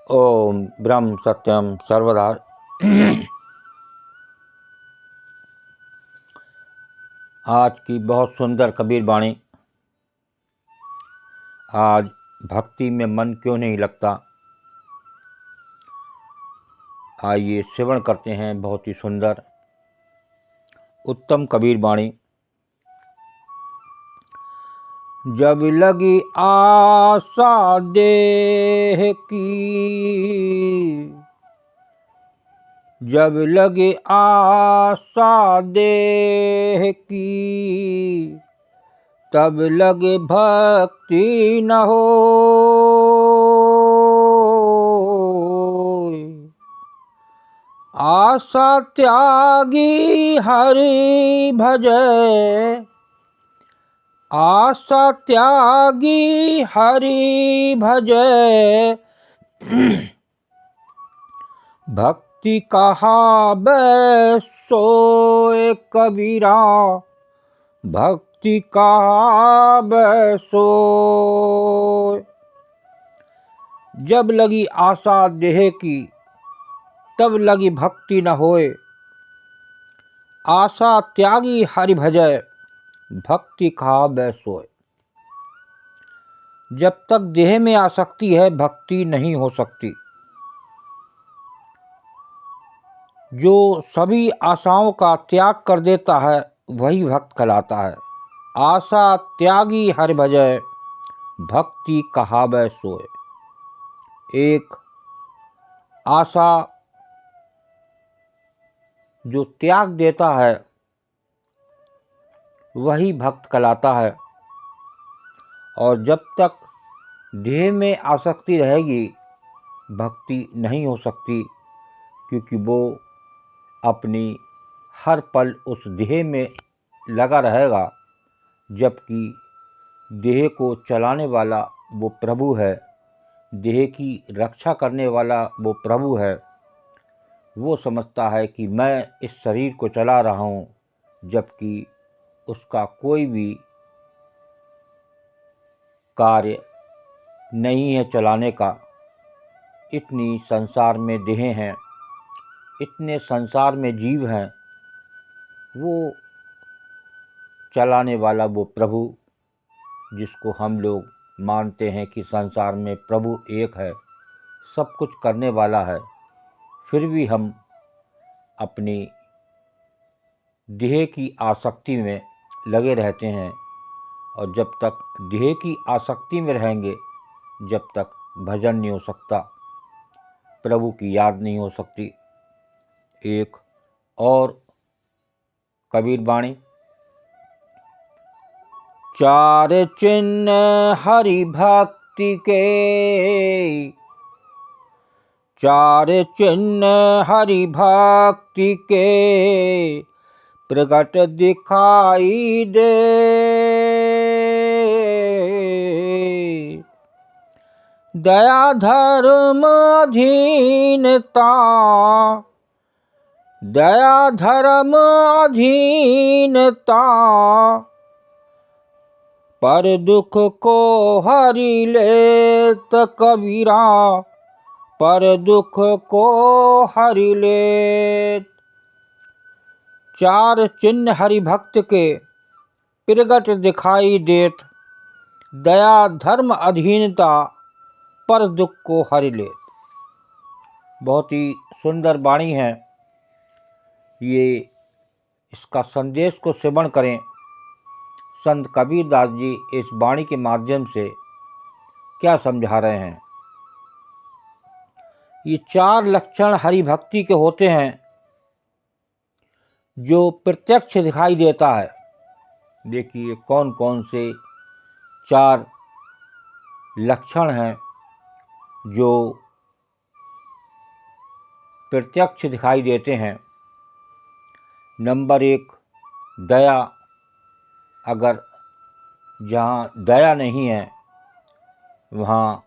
ओम ब्रह्म सत्यम सर्वदा। आज की बहुत सुंदर कबीर वाणी। आज भक्ति में मन क्यों नहीं लगता, आइए श्रवण करते हैं बहुत ही सुंदर उत्तम कबीर वाणी। जब लगी आशा देह की, जब लगी आशा देह की, तब लगे भक्ति न हो। आशा त्यागी हरि भजय, आशा त्यागी हरि भजय। भक्ति कहावै सोए कबीरा, भक्ति कहावै सोए। जब लगी आशा देह की, तब लगी भक्ति न होए। आशा त्यागी हरि भजय, भक्ति कहावै सोए। जब तक देह में आसक्ति है, भक्ति नहीं हो सकती। जो सभी आशाओं का त्याग कर देता है, वही भक्त कहलाता है। आशा त्यागी हरि भजय, भक्ति कहावै सोए। एक आशा जो त्याग देता है, वही भक्त कहलाता है। और जब तक देह में आसक्ति रहेगी, भक्ति नहीं हो सकती, क्योंकि वो अपनी हर पल उस देह में लगा रहेगा, जबकि देह को चलाने वाला वो प्रभु है, देह की रक्षा करने वाला वो प्रभु है। वो समझता है कि मैं इस शरीर को चला रहा हूँ, जबकि उसका कोई भी कार्य नहीं है चलाने का। इतनी संसार में देह हैं, इतने संसार में जीव हैं, वो चलाने वाला वो प्रभु, जिसको हम लोग मानते हैं कि संसार में प्रभु एक है, सब कुछ करने वाला है, फिर भी हम अपनी देह की आसक्ति में लगे रहते हैं। और जब तक देह की आसक्ति में रहेंगे, जब तक भजन नहीं हो सकता, प्रभु की याद नहीं हो सकती। एक और कबीर वाणी। चार चिन्ह हरि भक्ति के, चार चिन्ह हरि भक्ति के, प्रगट दिखाई दे। दया धर्म अधीनता, दया धर्म अधीनता, पर दुख को हरि लेत कबीरा, पर दुख को हरि लेत। चार चिन्ह हरि भक्त के प्रगट दिखाई देत, दया धर्म अधीनता, पर दुख को हरि लेत। बहुत ही सुंदर वाणी है ये। इसका संदेश को श्रवण करें। संत कबीरदास जी इस वाणी के माध्यम से क्या समझा रहे हैं। ये चार लक्षण हरि भक्ति के होते हैं, जो प्रत्यक्ष दिखाई देता है। देखिए कौन कौन से चार लक्षण हैं जो प्रत्यक्ष दिखाई देते हैं। नंबर एक, दया। अगर जहाँ दया नहीं है, वहाँ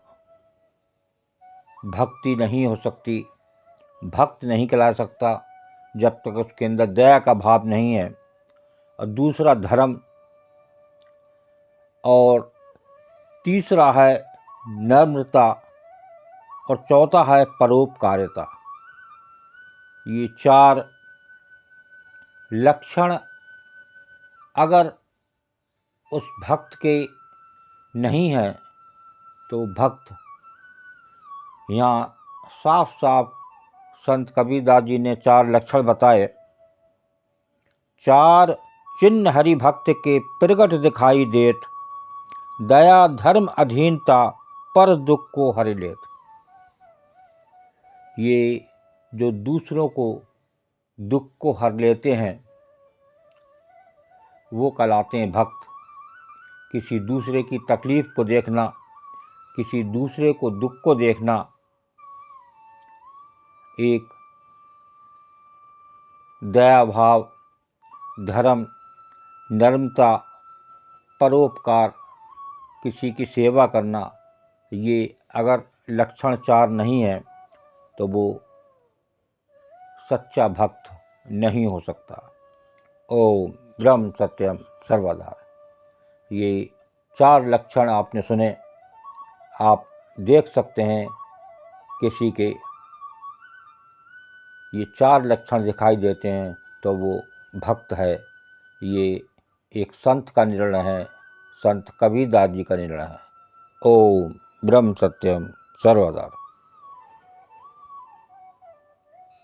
भक्ति नहीं हो सकती, भक्त नहीं कहला सकता जब तक उसके अंदर दया का भाव नहीं है। और दूसरा धर्म, और तीसरा है नम्रता, और चौथा है परोपकारिता। ये 4 लक्षण अगर उस भक्त के नहीं हैं तो भक्त, यहाँ साफ साफ संत कबीरदास जी ने 4 लक्षण बताए। 4 चिन्ह हरि भक्त के प्रगट दिखाई देत, दया धर्म अधीनता पर दुख को हरि लेत। ये जो दूसरों को दुख को हर लेते हैं वो कहलाते हैं भक्त। किसी दूसरे की तकलीफ को देखना, किसी दूसरे को दुख को देखना एक दया भाव, धर्म, नम्रता, परोपकार, किसी की सेवा करना, ये अगर लक्षण 4 नहीं है तो वो सच्चा भक्त नहीं हो सकता। ओम ब्रह्म सत्यम सर्वदा। ये 4 लक्षण आपने सुने। आप देख सकते हैं किसी के ये 4 लक्षण दिखाई देते हैं तो वो भक्त है। ये एक संत का निर्णय है, संत कबीरदास जी का निर्णय है। ओम ब्रह्म सत्यम सर्वदा।